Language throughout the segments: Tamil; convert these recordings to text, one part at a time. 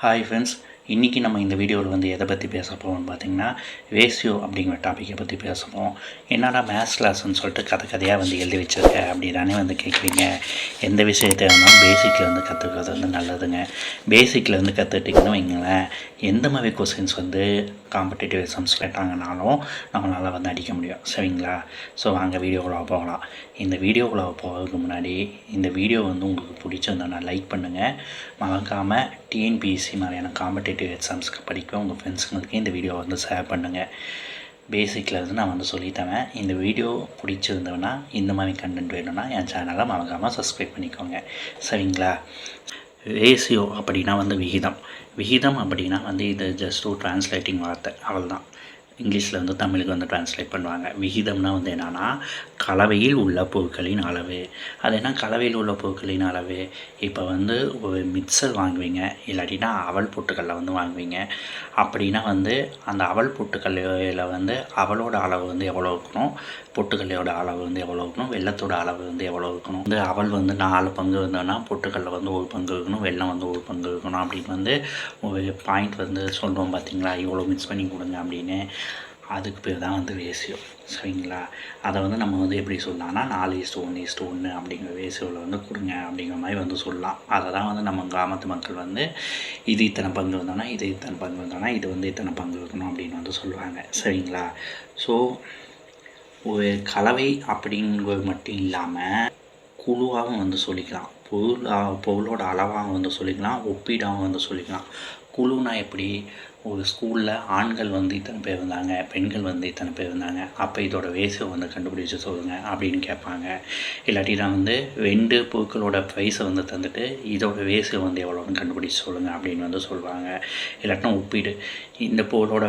ஹாய் ஃப்ரெண்ட்ஸ், இன்றைக்கி நம்ம இந்த வீடியோவில் வந்து எதை பற்றி பேச போகிறோம்னு பார்த்திங்கன்னா ரேஷியோ அப்படிங்கிற டாப்பிக்கை பற்றி பேச போகிறோம். என்னடா மேத்ஸ் கிளாஸ்ன்னு சொல்லிட்டு கதையாக வந்து எழுதி வச்சுருக்க அப்படி தானே வந்து கேட்குறீங்க. எந்த விஷயத்தை இருந்தாலும் பேசிக்கில் வந்து கற்றுக்கிறது வந்து நல்லதுங்க. பேசிக்கில் வந்து கற்றுக்கிட்டிங்கன்னு வைங்களேன், எந்த மாதிரி கொஸ்டின்ஸ் வந்து காம்படிட்டிவ் எக்ஸாம்ஸ் கேட்டாங்கனாலும் நம்மளால் வந்து அடிக்க முடியும். சரிங்களா? ஸோ வாங்க வீடியோக்குள்ளே போகலாம். இந்த வீடியோக்குள்ளே போகிறதுக்கு முன்னாடி இந்த வீடியோ வந்து உங்களுக்கு பிடிச்சிருந்தோன்னா லைக் பண்ணுங்கள். மறக்காமல் டிஎன்பிஎஸ்சி மாதிரியான காம்படிட்டிவ் எக்ஸாம்ஸ்க்கு படிக்க உங்கள் ஃப்ரெண்ட்ஸுங்களுக்கு இந்த வீடியோ வந்து ஷேர் பண்ணுங்கள். பேசிக்கில் இருந்து நான் வந்து சொல்லித்தரேன். இந்த வீடியோ பிடிச்சிருந்தோன்னா இந்த மாதிரி கண்டென்ட் வேணும்னா என் சேனலை மறக்காமல் சப்ஸ்கிரைப் பண்ணிக்கோங்க. சரிங்களா? ரேஷியோ அப்படின்னா வந்து விகிதம் அப்படின்னா வந்து இது ஜஸ்ட் ஒரு ட்ரான்ஸ்லேட்டிங் வார்த்தை, அவ்வளோதான். இங்கிலீஷில் வந்து தமிழுக்கு வந்து ட்ரான்ஸ்லேட் பண்ணுவாங்க. விகிதம்னா வந்து என்னென்னா கலவையில் உள்ள பொருட்களின் அளவு. அது என்ன கலவையில் உள்ள பொருட்களின் அளவு? இப்போ வந்து ஒரு மிக்சர் வாங்குவீங்க, இல்லாட்டினா அவல் பொட்டுக்கல்ல வந்து வாங்குவீங்க. அப்படின்னா வந்து அந்த அவல் பொட்டுக்கல்லையில் வந்து அவளோட அளவு வந்து எவ்வளோ இருக்கணும், பொட்டுக்கல்லையோட அளவு வந்து எவ்வளோ இருக்கணும், வெள்ளத்தோட அளவு வந்து எவ்வளோ இருக்கணும். வந்து அவல் வந்து 4 பங்கு இருந்தோன்னா பொட்டுக்கல்ல வந்து 1 பங்கு இருக்கணும், வெள்ளம் வந்து 1 பங்கு இருக்கணும் அப்படின்னு வந்து ஒரு பாயிண்ட் வந்து சொல்கிறோம் பார்த்தீங்களா, இவ்வளோ மிக்ஸ் பண்ணி கொடுங்க அப்படின்னு. அதுக்கு பேர் தான் வந்து ரேஷியோ. சரிங்களா? அதை வந்து நம்ம வந்து எப்படி சொல்லலாம்னா 4:1:1 அப்படிங்கிற ரேஷியோவில் வந்து கொடுங்க அப்படிங்கிற மாதிரி வந்து சொல்லலாம். அதை தான் வந்து நம்ம கிராமத்து மக்கள் வந்து இது இத்தனை பங்கு இருந்தோன்னா இது இத்தனை பங்கு இருந்தோன்னா இது வந்து இத்தனை பங்கு இருக்கணும் அப்படின்னு வந்து சொல்லுவாங்க. சரிங்களா? ஸோ ஒரு கலவை அப்படிங்கிறது மட்டும் இல்லாமல் குழுவாகவும் வந்து சொல்லிக்கலாம், பொருளோட அளவாகவும் வந்து சொல்லிக்கலாம், ஒப்பீடாகவும் வந்து சொல்லிக்கலாம். குழுனா எப்படி? ஒரு ஸ்கூலில் ஆண்கள் வந்து இத்தனை பேர் இருந்தாங்க, பெண்கள் வந்து இத்தனை பேர் இருந்தாங்க, அப்போ இதோட ரேஷியோ வந்து கண்டுபிடிச்சி சொல்லுங்கள் அப்படின்னு கேட்பாங்க. இல்லாட்டினா வந்து 2 பொருட்களோட ப்ரைஸை வந்து தந்துட்டு இதோட ரேஷியோ வந்து எவ்வளோன்னு கண்டுபிடிச்சி சொல்லுங்கள் அப்படின்னு வந்து சொல்லுவாங்க. இல்லாட்டினா ஒப்பீடு, இந்த பொருளோட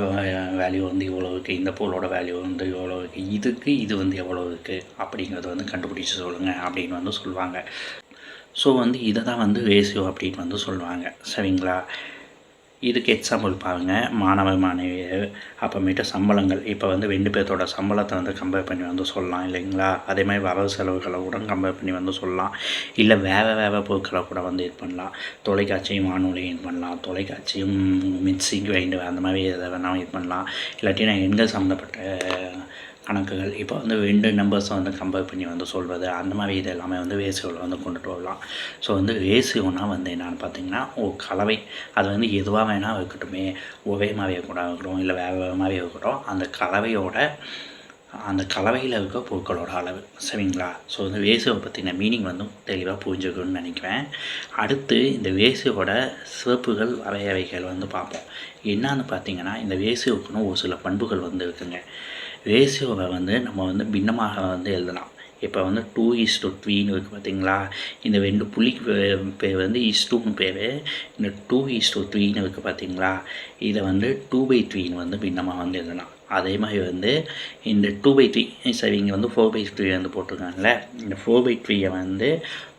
வேல்யூ வந்து இவ்வளோ இருக்குது, இந்த பொருளோட வேல்யூ வந்து இவ்வளோ இருக்குது, இதுக்கு இது வந்து எவ்வளோ இருக்குது அப்படிங்கிறத வந்து கண்டுபிடிச்சி சொல்லுங்கள் அப்படின்னு வந்து சொல்லுவாங்க. ஸோ வந்து இதை தான் வந்து ரேஷியோ அப்படின்னு வந்து சொல்லுவாங்க. சரிங்களா? இதுக்கு எக்ஸாம்பிள் பாருங்கள், மாணவியர், அப்புறமேட்டு சம்பளங்கள். இப்போ வந்து 2 பேர்த்தோட சம்பளத்தை வந்து கம்பேர் பண்ணி வந்து சொல்லலாம் இல்லைங்களா? அதே மாதிரி வரவு செலவுகளை கூட கம்பேர் பண்ணி வந்து சொல்லலாம். இல்லை வேறு பொருட்களை கூட வந்து இது பண்ணலாம். தொலைக்காட்சியும் வானொலியும் இது பண்ணலாம், தொலைக்காட்சியும் மிக்ஸி கிரைண்டர் அந்த மாதிரி எதை வேணாலும் இது பண்ணலாம். இல்லாட்டினா எண்கள் சம்மந்தப்பட்ட கணக்குகள், இப்போ வந்து 2 நம்பர்ஸை வந்து கம்பேர் பண்ணி வந்து சொல்வது, அந்த மாதிரி இது எல்லாமே வந்து ரேஷியோவில் வந்து கொண்டுட்டு வரலாம். ஸோ வந்து ரேஷியோனால் வந்து என்னென்னு பார்த்தீங்கன்னா ஒரு கலவை. அது வந்து எதுவாக வேணால் இருக்கட்டுமே, ஒரே மாதிரியே கூட இருக்கட்டும், இல்லை வேறு மாதிரி இருக்கட்டும், அந்த கலவையில் இருக்க பொருட்களோட அளவு. சரிங்களா? ஸோ வந்து ரேஷியோவை பற்றின மீனிங் வந்து தெளிவாக புரிஞ்சுக்கணும்னு நினைக்கிறேன். அடுத்து இந்த ரேஷியோவோட சிறப்புகள் வரையறைகள் வந்து பார்ப்போம். என்னன்னு பார்த்தீங்கன்னா இந்த ரேஷியோவுக்குன்னு ஒரு சில பண்புகள் வந்து இருக்குங்க. ரேஷியோவை வந்து நம்ம வந்து பின்னமாக வந்து எழுதலாம். இப்போ வந்து 2:3ன்னு இருக்குது பார்த்தீங்களா? இந்த 2 புள்ளிக்கு பேர் வந்து இஸ்டூன்னு பேர். இந்த 2:3ன்னு இருக்குது பார்த்தீங்களா? இதை வந்து 2/3ன்னு வந்து பின்னமாக வந்து எழுதலாம். அதே மாதிரி வந்து இந்த 2/3, சரி இங்கே வந்து 4/3 வந்து போட்டிருக்காங்கல்ல, இந்த 4/3 வந்து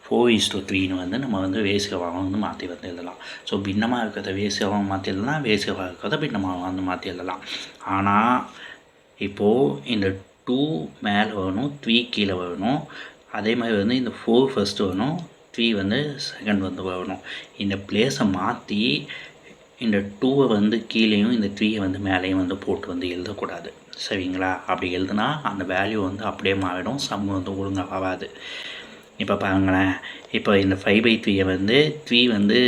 4:3ன்னு வந்து நம்ம வந்து ரேஷியோவாக வந்து மாற்றி வந்து எழுதலாம். ஸோ பின்னமாக இருக்கிறத ரேஷியோவாக மாற்றி எழுதலாம், ரேஷியோவாக இருக்கிறத பின்னமாக வந்து மாற்றி எழுதலாம். ஆனால் இப்போது இந்த 2 மேலே வரணும், 3 கீழே வரணும். அதே மாதிரி வந்து இந்த 4 ஃபஸ்ட்டு வரணும், 3 வந்து செகண்ட் வந்து வரணும். இந்த பிளேஸை மாற்றி இந்த 2வை வந்து கீழேயும் இந்த 3யை வந்து மேலேயும் வந்து போட்டு வந்து எழுதக்கூடாது. சரிங்களா? அப்படி எழுதுனா அந்த வேல்யூ வந்து அப்படியே மாறிடும், சம் வந்து ஒழுங்காக ஆகாது. இப்போ பாருங்களேன், இப்போ இந்த 5/3 வந்து 3 வந்து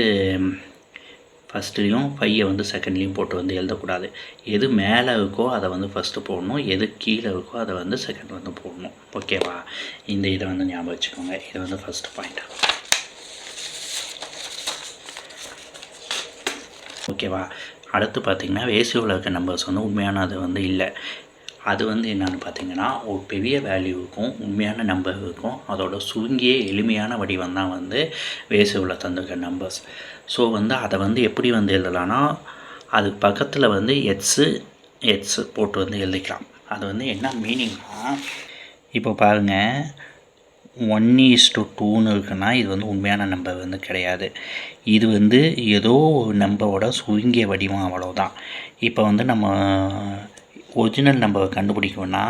ஃபஸ்ட்லேயும் 5 வந்து செகண்ட்லேயும் போட்டு வந்து எழுதக்கூடாது. எது மேலே இருக்கோ அதை வந்து ஃபஸ்ட்டு போடணும், எது கீழே இருக்கோ அதை வந்து செகண்ட் வந்து போடணும். ஓகேவா? இந்த இதை வந்து ஞாபகம் வச்சுக்கோங்க. இது வந்து ஃபஸ்ட்டு பாயிண்ட். ஓகேவா? அடுத்து பார்த்திங்கன்னா ரேஷியோவில் இருக்க நம்பர்ஸ் வந்து உண்மையானது வந்து இல்லை. அது வந்து என்னென்னு பார்த்தீங்கன்னா ஒரு பெரிய வேல்யூவுக்கும் உண்மையான நம்பர் இருக்கும், அதோட சுருங்கிய எளிமையான வடிவம் தான் வந்து ரேஷியோவில் தந்திருக்க நம்பர்ஸ். ஸோ வந்து அதை வந்து எப்படி வந்து எழுதலான்னா அதுக்கு பக்கத்தில் வந்து எக்ஸு போட்டு வந்து எழுதிக்கலாம். அது வந்து என்ன மீனிங்னா, இப்போ பாருங்கள் 1:2ன்னு இருக்குன்னா இது வந்து உண்மையான நம்பர் வந்து கிடையாது. இது வந்து ஏதோ ஒரு நம்பரோட சுருங்கிய வடிவம், அவ்வளோதான். இப்போ வந்து நம்ம ஒரிஜினல் நம்பரை கண்டுபிடிக்கணும்னா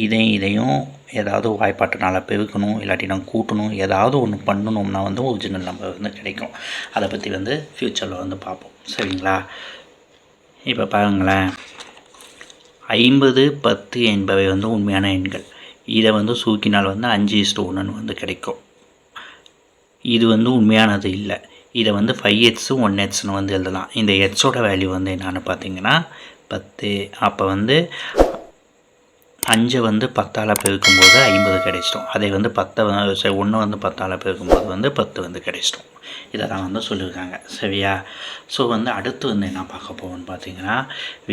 இதையும் ஏதாவது வாய்ப்பாட்டுனால பெருக்கணும், இல்லாட்டி நான் கூட்டணும், ஏதாவது ஒன்று பண்ணணும்னா வந்து ஒரிஜினல் நம்பர் வந்து கிடைக்கும். அதை பற்றி வந்து ஃப்யூச்சரில் வந்து பார்ப்போம். சரிங்களா? இப்போ பாருங்களேன், 50, 10 என்பவை வந்து உண்மையான எண்கள். இதை வந்து சுருக்கினால் வந்து 5:1 வந்து கிடைக்கும். இது வந்து உண்மையானது இல்லை. இதை வந்து 5x 1xன்னு வந்து எழுதலாம். இந்த எக்ஸோட வேல்யூ வந்து என்னென்னு பார்த்தீங்கன்னா 10. அப்போ வந்து 5 வந்து 10ஆல் பெருக்கும்போது 50 கிடைச்சிடும். அதை வந்து 1 வந்து 10ஆல் பெருக்கும்போது வந்து 10 வந்து கிடைச்சிடும். இதை தான் வந்து சொல்லியிருக்காங்க. சரியா? ஸோ வந்து அடுத்து வந்து என்ன பார்க்க போவோம்னு பார்த்தீங்கன்னா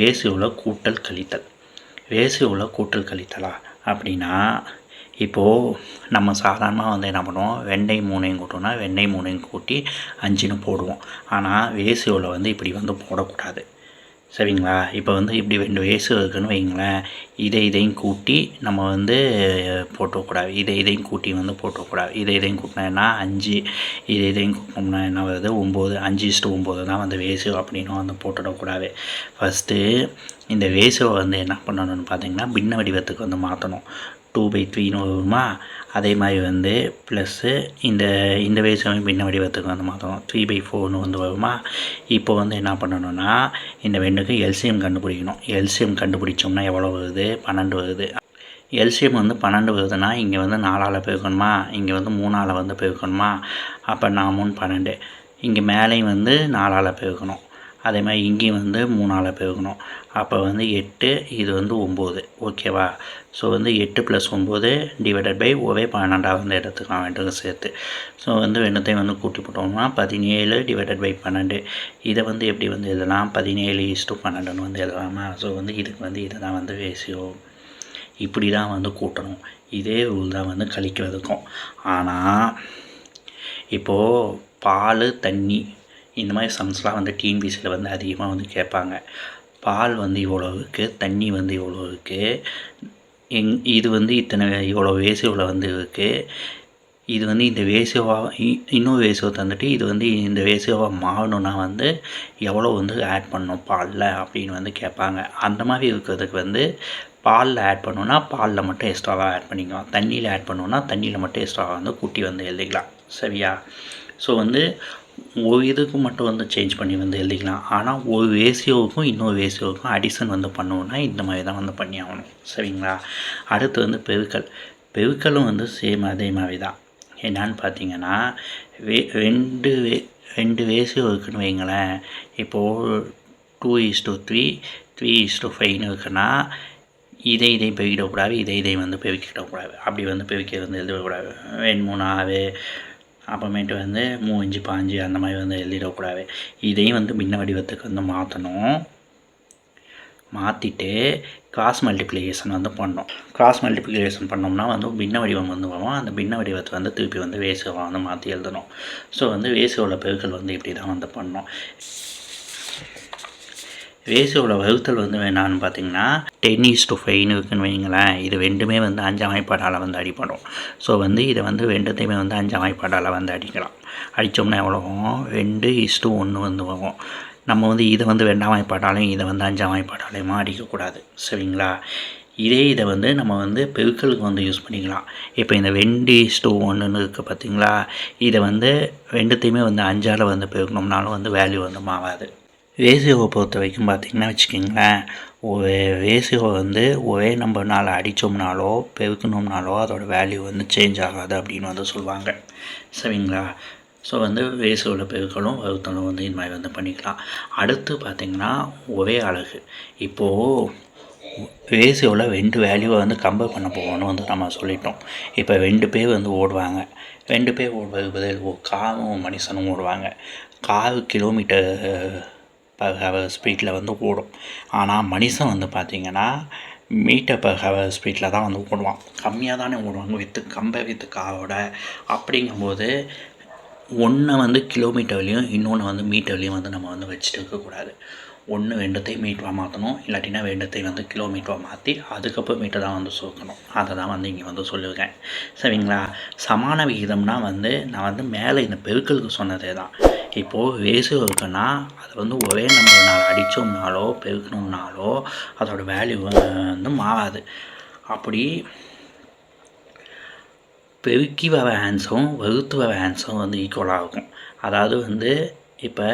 ரேஷியோவில் கூட்டல் கழித்தல். ரேஷியோவில் கூட்டல் கழித்தலா அப்படின்னா, இப்போது நம்ம சாதாரணமாக வந்து என்ன பண்ணுவோம், 2ஐயும் 3ஐயும் கூட்டோம்னா 2ஐயும் 3ஐயும் கூட்டி 5ன்னு போடுவோம். ஆனால் ரேஷியோவில் வந்து இப்படி வந்து போடக்கூடாது. சரிங்களா? இப்போ வந்து இப்படி 2 ரேஷியோ இருக்குதுன்னு வைங்களேன், இதையும் கூட்டி நம்ம வந்து போட்டக்கூடாது. இதையும் கூட்டி வந்து போட்டக்கூடாது. இதையும் கூட்டினா 5, இதையும் கூட்டினோம்னா என்ன வருது 9. 5:9 தான் வந்து ரேஷியோ அப்படின்னு வந்து போட்டுடக்கூடாது. ஃபஸ்ட்டு இந்த ரேஷியோவை வந்து என்ன பண்ணணும்னு பார்த்தீங்கன்னா பின்ன வடிவத்துக்கு வந்து மாற்றணும். 2/3ன்னு வருமா, அதே மாதிரி வந்து ப்ளஸ்ஸு இந்த ரேஷியோவையும் பின்ன வடிவத்துக்கு வந்து மாற்றணும். 3/4ன்னு வந்து வருமா. இப்போ வந்து என்ன பண்ணணும்னா இந்த 2க்கு எல்சிஎம் கண்டுபிடிக்கணும். எல்சிஎம் கண்டுபிடிச்சோம்னா எவ்வளோ வருது, 12 வருது. எல்சிஎம் வந்து 12 வருதுன்னா இங்கே வந்து 4ஆல் பெருக்கணுமா, இங்கே வந்து 3ஆல் வந்து பெருக்கணுமா. அப்போ 4 3 12. இங்கே மேலேயும் வந்து 4ஆல் பெருக்கணும். அதே மாதிரி இங்கேயும் வந்து 3ஆல் பெருக்கணும். அப்போ வந்து 8, இது வந்து 9. ஓகேவா? ஸோ வந்து 8 + 9 / ஒரே 12 வந்து எடுத்துக்கலாம் ரெண்டுக்கு சேர்த்து. ஸோ வந்து ரெண்டுத்தையும் வந்து கூட்டி போட்டோம்னா 17 / 12. இதை வந்து எப்படி வந்து எழுதலாம், 17:12ன்னு வந்து எழுதலாமா. ஸோ வந்து இதுக்கு வந்து இதுதான் வந்து ரேஷியோ. இப்படி தான் வந்து கூட்டணும். இதே ரூல் தான் வந்து கழிக்கிறதுக்கும். ஆனால் இப்போது பால், தண்ணி இந்த மாதிரி சம்ஸ்லாம் வந்து டிஎன்பிசியில் வந்து அதிகமாக வந்து கேட்பாங்க. பால் வந்து இவ்வளோ இருக்குது, தண்ணி வந்து இவ்வளோ இருக்குது, இது வந்து இவ்வளோ ரேஷியோவில் வந்து இருக்குது. இது வந்து இந்த ரேஷியோவாக இன்னொரு ரேஷியோ தந்துட்டு இது வந்து இந்த ரேஷியோவாக மாறணுன்னா வந்து எவ்வளோ வந்து ஆட் பண்ணணும் பாலில் அப்படின்னு வந்து கேட்பாங்க. அந்த மாதிரி இருக்கிறதுக்கு வந்து பாலில் ஆட் பண்ணோன்னா பாலில் மட்டும் எக்ஸ்ட்ராவாக ஆட் பண்ணிக்கலாம், தண்ணியில் ஆட் பண்ணோன்னா தண்ணியில் மட்டும் எக்ஸ்ட்ராவாக வந்து கூட்டி வந்து எழுதிக்கலாம். சரியா? ஸோ வந்து ஒரு இதுக்கு மட்டும் வந்து சேஞ்ச் பண்ணி வந்து எழுதிக்கலாம். ஆனால் ஒரு ரேஷியோவுக்கும் இன்னொரு ரேஷியோவுக்கும் அடிஷன் வந்து பண்ணோன்னா இந்த மாதிரி தான் வந்து பண்ணி ஆகணும். சரிங்களா? அடுத்து வந்து பெருக்கலும் வந்து சேம் அதே மாதிரி தான். என்னான்னு பார்த்தீங்கன்னா ரெண்டு ரேஷியோ இருக்குதுன்னு வைங்களேன். இப்போது 2:3, 3:5ன்னு இருக்குன்னா இதையும் பெருக்கிடக்கூடாது, இதையும் வந்து பெருக்கிடக்கூடாது. அப்படி வந்து பெருக்கி வந்து எழுதக்கூடாது. 2 3 6, அப்புறமேட்டு வந்து 3 5 15 அந்த மாதிரி வந்து எழுதிடக்கூடாது. இதையும் வந்து பின்ன வடிவத்துக்கு வந்து மாற்றிட்டு கிராஸ் மல்டிப்ளிகேஷன் வந்து பண்ணோம். கிராஸ் மல்டிப்ளிகேஷன் பண்ணோம்னா வந்து பின்ன வடிவம் வந்து வரும். அந்த பின்ன வடிவத்தை வந்து திருப்பி வந்து ரேஷியோவை வந்து மாற்றி எழுதணும். ஸோ வந்து ரேஷியோவில் பெருக்கல் வந்து இப்படி தான் வந்து பண்ணோம். ரேஷியோவில் வகுத்தல் வந்து வேணான்னு பார்த்தீங்கன்னா 10:5ன்னு இருக்குன்னு வைங்களேன். இது ரெண்டுமே வந்து 5ஆம் வாய்ப்பாடால் வந்து அடிப்படும். ஸோ வந்து இதை வந்து ரெண்டுத்தையுமே வந்து 5ஆம் வாய்ப்பாடால் வந்து அடிக்கலாம். அடித்தோம்னா எவ்வளோ வரும், 2:1 வந்து வரும். நம்ம வந்து இதை வந்து 2ஆம் வாய்ப்பாடாலையும் இதை வந்து 5ஆம் வாய்ப்பாடாலையுமா அடிக்கக்கூடாது. சரிங்களா? இதை வந்து நம்ம வந்து பெருக்கலுக்கு வந்து யூஸ் பண்ணிக்கலாம். இப்போ இந்த 2:1ன்னு இருக்குது பார்த்தீங்களா, இதை வந்து ரெண்டுத்தையுமே வந்து 5ஆல் வந்து பெருக்கணும்னாலும் வந்து வேல்யூ வந்து மாறாது. ரேஷியோவை பொறுத்த வரைக்கும் பார்த்திங்கன்னா வச்சுக்கிங்களேன், ஒரு ரேஷியோவை வந்து ஒரே நம்பர்னால் அடித்தோம்னாலோ பெருக்கணும்னாலோ அதோடய வேல்யூ வந்து சேஞ்ச் ஆகாது அப்படின்னு வந்து சொல்லுவாங்க. சரிங்களா? ஸோ வந்து ரேஷியோவில் பெருக்கலும் வகுத்தலும் வந்து இது மாதிரி வந்து பண்ணிக்கலாம். அடுத்து பார்த்திங்கன்னா ஒரே அலகு. இப்போது ரேஷியோவில் 2 வேல்யூவை வந்து கம்பேர் பண்ண போகணும்னு வந்து நம்ம சொல்லிட்டோம். இப்போ 2 பேர் வந்து ஓடுவாங்க. 2 பேர் ஓடுவது பதில் காரும் மனுஷனும் ஓடுவாங்க. காரு கிலோமீட்டர் per hour ஸ்பீடில் வந்து ஓடும். ஆனால் மனுஷன் வந்து பார்த்திங்கன்னா மீட்டர் per hour ஸ்பீடில் தான் வந்து ஓடுவான். கம்மியாக தானே ஓடுவாங்க கம்பேர் வித் காரோட. அப்படிங்கும்போது ஒன்று வந்து கிலோமீட்டர்லேயும் இன்னொன்று வந்து மீட்டர்லேயும் வந்து நம்ம வந்து வச்சுட்டு இருக்கக்கூடாது. ஒன்று 2த்தையும் மீட்டராக மாற்றணும், இல்லாட்டினா 2த்தையும் வந்து கிலோமீட்டராக மாற்றி அதுக்கப்புறம் மீட்டர் தான் வந்து சுருக்கணும். அதை தான் வந்து இங்கே வந்து சொல்லியிருக்கேன். சரிங்களா? சமான விகிதம்னா வந்து நான் வந்து மேலே இந்த பெருக்கலுக்கு சொன்னதே தான். இப்போது ரேஷியோ இருக்குன்னா அது வந்து ஒரே நம்பர்னால் அடித்தோம்னாலோ பெருக்கணும்னாலோ அதோடய வேல்யூ வந்து மாறாது. அப்படி பெருக்கி வர ஆன்சரும் வகுத்து வர ஆன்சரும் வந்து ஈக்குவலாக இருக்கும். அதாவது வந்து இப்போ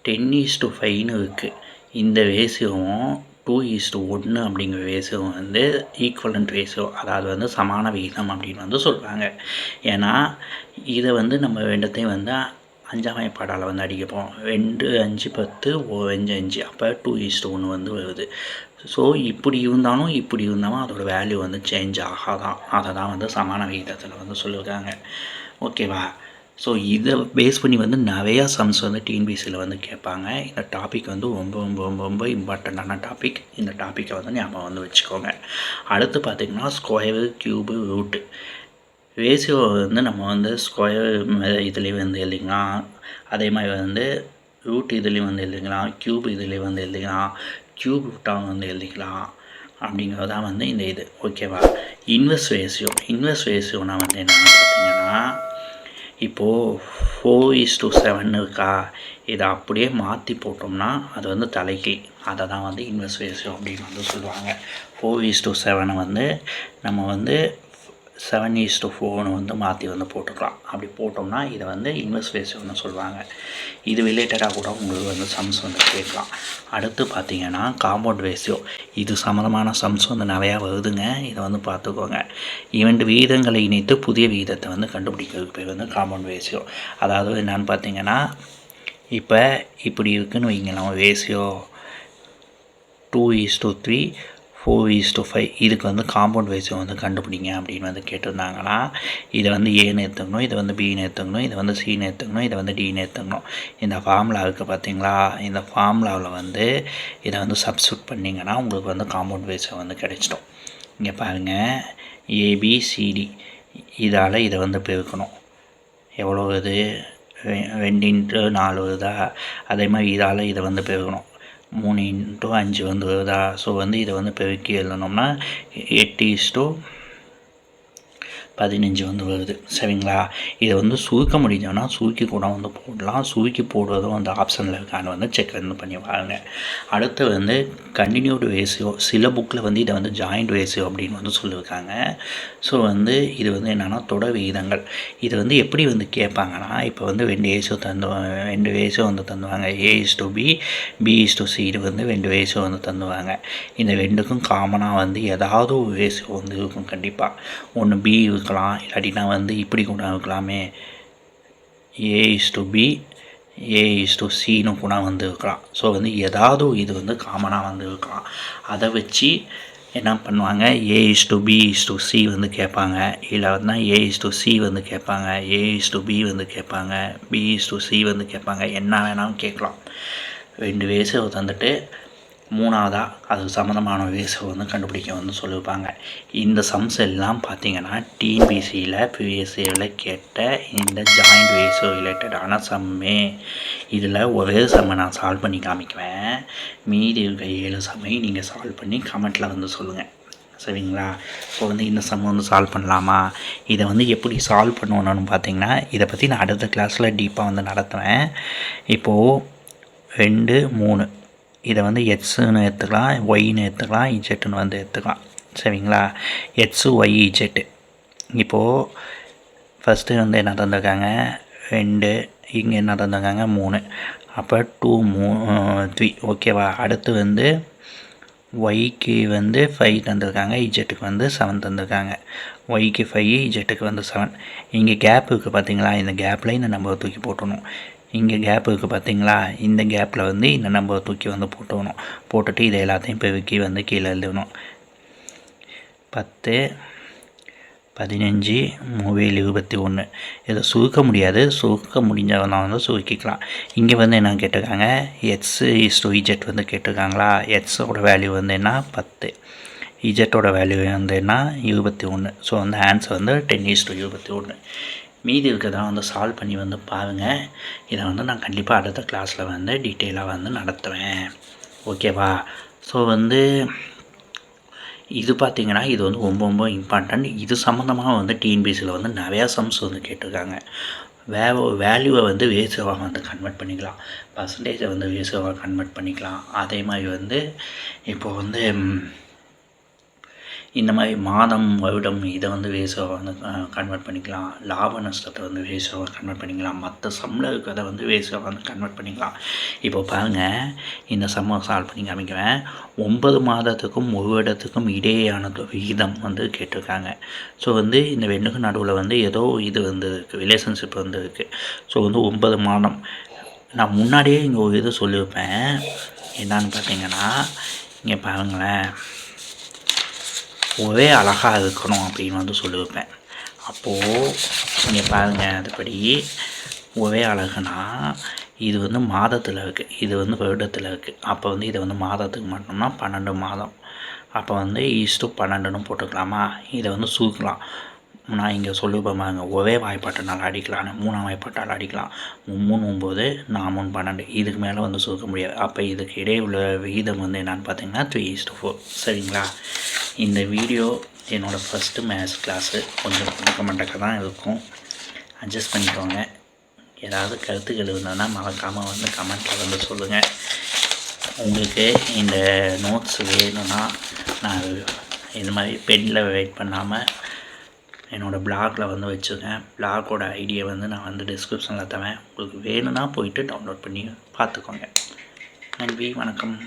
10:5ன்னு இருக்குது. இந்த ரேஷியோவும் 2:1 அப்படிங்கிற ரேஷியோ வந்து ஈக்குவலண்ட் ரேஷியோ, அதாவது வந்து சமான விகிதம் அப்படின்னு வந்து சொல்கிறாங்க. ஏன்னா இதை வந்து நம்ம ரெண்டத்தையும் வந்து 5ஆம் வாய்ப்பாடால் வந்து அடிக்கப்போம். 2 5 10 5 5 அப்போ 2:1 வந்து வருது. ஸோ இப்படி இருந்தாலும் அதோடய வேல்யூ வந்து சேஞ்ச் ஆகாதான். அதை தான் வந்து சமான விகிதத்தில் வந்து சொல்லியிருக்காங்க. ஓகேவா? ஸோ இதை பேஸ் பண்ணி வந்து நிறையா சம்ஸ் வந்து டிஎன்பிசியில் வந்து கேட்பாங்க. இந்த டாபிக் வந்து ரொம்ப ரொம்ப ரொம்ப ரொம்ப இம்பார்ட்டண்ட்டான டாபிக். இந்த டாப்பிக்கை வந்து ஞாபகம் வந்து வச்சுக்கோங்க. அடுத்து பார்த்திங்கன்னா ஸ்கொயரு, க்யூபு, ரூட்டு. ரேஷியோ வந்து நம்ம வந்து ஸ்கொயர் இதுலேயும் வந்து எழுதிக்கலாம். அதே மாதிரி வந்து ரூட் இதுலேயும் வந்து எழுதிக்கலாம். க்யூப் இதுலேயும் வந்து எழுதிக்கலாம். க்யூப் ரூட்டாக வந்து எழுதிக்கலாம். அப்படிங்கிறது தான் வந்து இந்த இது. ஓகேவா? இன்வெர்ஸ் ரேஷியோனா வந்து என்னென்னு பார்த்தீங்கன்னா, இப்போது 4:7 இருக்கா, இதை அப்படியே மாற்றி போட்டோம்னா அது வந்து தலைகீழ். அதை தான் வந்து இன்வெர்ஸ் ரேஷியோ அப்படின்னு வந்து சொல்லுவாங்க. 4:7 வந்து நம்ம வந்து 7:4 வந்து மாற்றி வந்து போட்டுக்கலாம். அப்படி போட்டோம்னா இதை வந்து இன்வெர்ஸ் ரேஷியோன்னு சொல்லுவாங்க. இது ரிலேட்டடாக கூட உங்களுக்கு வந்து சம்ஸ் வந்து கேட்கலாம். அடுத்து பார்த்திங்கன்னா காம்பவுண்ட் ரேஷியோ. இது சம்மந்தமான சம்ஸ் வந்து நிறையா வருதுங்க. இதை வந்து பார்த்துக்கோங்க. 2 விகிதங்களை இணைத்து புதிய விகிதத்தை வந்து கண்டுபிடிக்கிறதுக்கு பேர் வந்து காம்பவுண்ட் ரேஷியோ. அதாவது என்னென்னு பார்த்தீங்கன்னா, இப்போ இப்படி இருக்குதுன்னு வைங்களேன் ரேஷியோ 2:3 4:5. இதுக்கு வந்து காம்பவுண்ட் ரேஷியோ வந்து கண்டுபிடிங்க அப்படின்னு வந்து கேட்டிருந்தாங்கன்னா, இதை வந்து ஏன்னு எடுத்துக்கணும், இதை வந்து பின்னு எடுத்துக்கணும், இதை வந்து சின்னு எடுத்துக்கணும், இதை வந்து டின்னு எடுத்துக்கணும். இந்த ஃபார்முலா இருக்குது பார்த்தீங்களா, இந்த ஃபார்முலாவில் வந்து இதை வந்து சப்ஸ்டியூட் பண்ணிங்கன்னா உங்களுக்கு வந்து காம்பவுண்ட் ரேஷியோ வந்து கிடைச்சிடும். இங்கே பாருங்கள், ஏபிசிடி இதால் இதை வந்து பெருக்கணும். எவ்வளோ இது 2x4 வருதா? அதே மாதிரி இதால் இதை வந்து பெருக்கணும். 3x5 வந்து வருதா? ஸோ வந்து இதை வந்து பெருக்கி எழுதணும்னா 8:15 வந்து வருது. சரிங்களா? இதை வந்து சுருக்க முடிஞ்சோன்னா சுருக்கி கூட வந்து போடலாம். சுருக்கி போடுவதும் அந்த ஆப்ஷனில் இருக்கான்னு வந்து செக் பண்ணி பாருங்க. அடுத்து வந்து கண்டினியூடு ரேஷியோ. சில புக்கில் வந்து இதை வந்து ஜாயிண்ட் ரேஷியோ அப்படின்னு வந்து சொல்லியிருக்காங்க. ஸோ வந்து இது வந்து என்னென்னா தொடர் விகிதங்கள். இது வந்து எப்படி வந்து கேட்பாங்கன்னா, இப்போ வந்து 2 ரேஷியோ வந்து தந்துவாங்க. A:B, B:C. இது வந்து 2 ரேஷியோ வந்து தந்துவாங்க. இந்த ரெண்டுக்கும் காமனாக வந்து ஏதாவது ஒரு ரேஷியோ வந்து இருக்கும் கண்டிப்பாக. ஒன்று B இருக்கலாம், இல்லாட்டினா வந்து இப்படி கூட இருக்கலாமே, A:B, A:C கூட வந்து இருக்கலாம். ஸோ வந்து ஏதாவது இது வந்து காமனாக வந்து இருக்கலாம். அதை வச்சு என்ன பண்ணுவாங்க, A:B:C வந்து கேட்பாங்க. இல்லை வந்து A:C வந்து கேட்பாங்க, A:B வந்து கேட்பாங்க, B:C வந்து கேட்பாங்க. என்ன வேணாலும் கேட்கலாம். 2 ரேஷியோ தந்துட்டு மூணாவதாக அது சம்மந்தமான ரேஷியோ வந்து கண்டுபிடிக்க வந்து சொல்லியிருப்பாங்க. இந்த சம்ஸ் எல்லாம் பார்த்திங்கன்னா டிஎன்பிசியில் ப்ரீவியஸ் இயரில் கேட்ட இந்த ஜாயிண்ட் ரேஷியோ ரிலேட்டடான சம்மே. இதில் ஒரே சம்மை நான் சால்வ் பண்ணி காமிக்குவேன். மீதி இருக்க 7 சம்மை நீங்கள் சால்வ் பண்ணி கமெண்ட்டில் வந்து சொல்லுங்கள். சரிங்களா? ஸோ வந்து இந்த சம் வந்து சால்வ் பண்ணலாமா, இதை வந்து எப்படி சால்வ் பண்ணணும்னு பார்த்திங்கன்னா இதை பற்றி நான் அடுத்த கிளாஸில் டீப்பாக வந்து நடத்துவேன். இப்போது 2 3 இதை வந்து எக்ஸுன்னு எடுத்துக்கலாம், ஒய்ன்னு எடுத்துக்கலாம், இஜெட்டுன்னு வந்து எடுத்துக்கலாம். சரிங்களா? X y z. இப்போது ஃபஸ்ட்டு வந்து என்ன தந்திருக்காங்க 2, இங்கே என்ன தந்திருக்காங்க 3. அப்போ 2 3 ஓகேவா? அடுத்து வந்து ஒய்க்கு வந்து 5 தந்திருக்காங்க, இஜெட்டுக்கு வந்து 7 தந்திருக்காங்க. ஒய்க்கு 5, இஜெட்டுக்கு வந்து 7. இங்கே கேப் இருக்குது பார்த்தீங்களா, இந்த கேப்பில் இந்த நம்பரை தூக்கி போட்டணும். இங்கே கேப் இருக்குது பார்த்தீங்களா, இந்த கேப்பில் வந்து இந்த நம்பரை தூக்கி வந்து போட்டுட்டு இதை எல்லாத்தையும் பெருக்கி வந்து கீழே எழுதணும். 10 15 7 21. இதை சுருக்க முடியாது, சுருக்க முடிஞ்சவனா வந்து சுருக்கிக்கலாம். இங்கே வந்து என்ன கேட்டிருக்காங்க, X:Z வந்து கேட்டிருக்காங்களா. Xோட வேல்யூ வந்து என்ன 10, இஜெட்டோட வேல்யூ வந்து என்ன 21. ஸோ வந்து ஆன்சர் வந்து 10:21. மீதி இருக்கிறதா வந்து சால்வ் பண்ணி வந்து பாருங்கள். இதை வந்து நான் கண்டிப்பாக அடுத்த கிளாஸில் வந்து டீட்டெயிலாக வந்து நடத்துவேன். ஓகேவா? ஸோ வந்து இது பார்த்திங்கன்னா இது வந்து ரொம்ப ரொம்ப இம்பார்ட்டண்ட். இது சம்மந்தமாக வந்து டிஎன்பிசியில் வந்து நிறையா சம்ஸ் வந்து கேட்டிருக்காங்க. வேல்யூவை வந்து ரேஷியோவாக வந்து கன்வெர்ட் பண்ணிக்கலாம், பர்சன்டேஜை வந்து ரேஷியோவாக கன்வெர்ட் பண்ணிக்கலாம். அதே மாதிரி வந்து இப்போ வந்து இந்த மாதிரி மாதம் வருடம் இதை வந்து ரேஷியோவாக வந்து கன்வெர்ட் பண்ணிக்கலாம், லாப நஷ்டத்தை வந்து ரேஷியோவாக கன்வெர்ட் பண்ணிக்கலாம், மற்ற சம்மில் இருக்கிறத வந்து ரேஷியோவாக வந்து கன்வெர்ட் பண்ணிக்கலாம். இப்போ பாருங்கள், இந்த சம்மை சால்வ் பண்ணி காமிக்கிறேன். 9 மாதத்துக்கும் ஒரு வருடத்துக்கும் இடையேயான விகிதம் வந்து கேட்டிருக்காங்க. ஸோ வந்து இந்த ரெண்டுக்கும் நடுவில் வந்து ஏதோ இது வந்து இருக்குது, ரிலேஷன்ஷிப் வந்து இருக்குது. ஸோ வந்து 9 மாதம் நான் முன்னாடியே இங்கே ஒரு இது சொல்லியிருப்பேன். என்னான்னு பார்த்தீங்கன்னா, இங்கே பாருங்களேன், ஒரே அழகாக இருக்கணும் அப்படின்னு வந்து சொல்லியிருப்பேன். அப்போது இங்கே பாருங்கள், அதுபடி ஒரே அழகுனா இது வந்து மாதத்தில் இருக்குது, இது வந்து வருடத்தில் இருக்குது. அப்போ வந்து இதை வந்து மாதத்துக்கு மட்டும்னா 12 மாதம். அப்போ வந்து 12ன்னு போட்டுக்கலாமா? இதை வந்து சுருக்கலாம். நான் இங்கே சொல்லியிருப்பேன் பாருங்க, ஒரே வாய்ப்பாட்டினால் அடிக்கலான்னு, 3ஆம் வாய்ப்பாட்டால் அடிக்கலாம். 3 9 4 12, இதுக்கு மேலே வந்து சுருக்க முடியாது. அப்போ இதுக்கு இடையே உள்ள விகிதம் வந்து என்னான்னு பார்த்தீங்கன்னா 3:4. சரிங்களா? இந்த வீடியோ என்னோடய ஃபஸ்ட்டு மேத்ஸ் கிளாஸு, கொஞ்சம் கமெண்ட்டாக தான் இருக்கும், அட்ஜஸ்ட் பண்ணிக்கோங்க. ஏதாவது கருத்துக்கள் இருந்ததுன்னா மறக்காமல் வந்து கமெண்ட்டில் வந்து சொல்லுங்கள். உங்களுக்கு இந்த நோட்ஸ் வேணும்னா நான் இது மாதிரி பெனில் வெயிட் பண்ணாமல் என்னோடய பிளாகில் வந்து வச்சுருக்கேன். பிளாகோட ஐடியா வந்து நான் வந்து டிஸ்கிரிப்ஷனில் தரேன். உங்களுக்கு வேணும்னா போயிட்டு டவுன்லோட் பண்ணி பார்த்துக்கோங்க. நன்றி, வணக்கம்.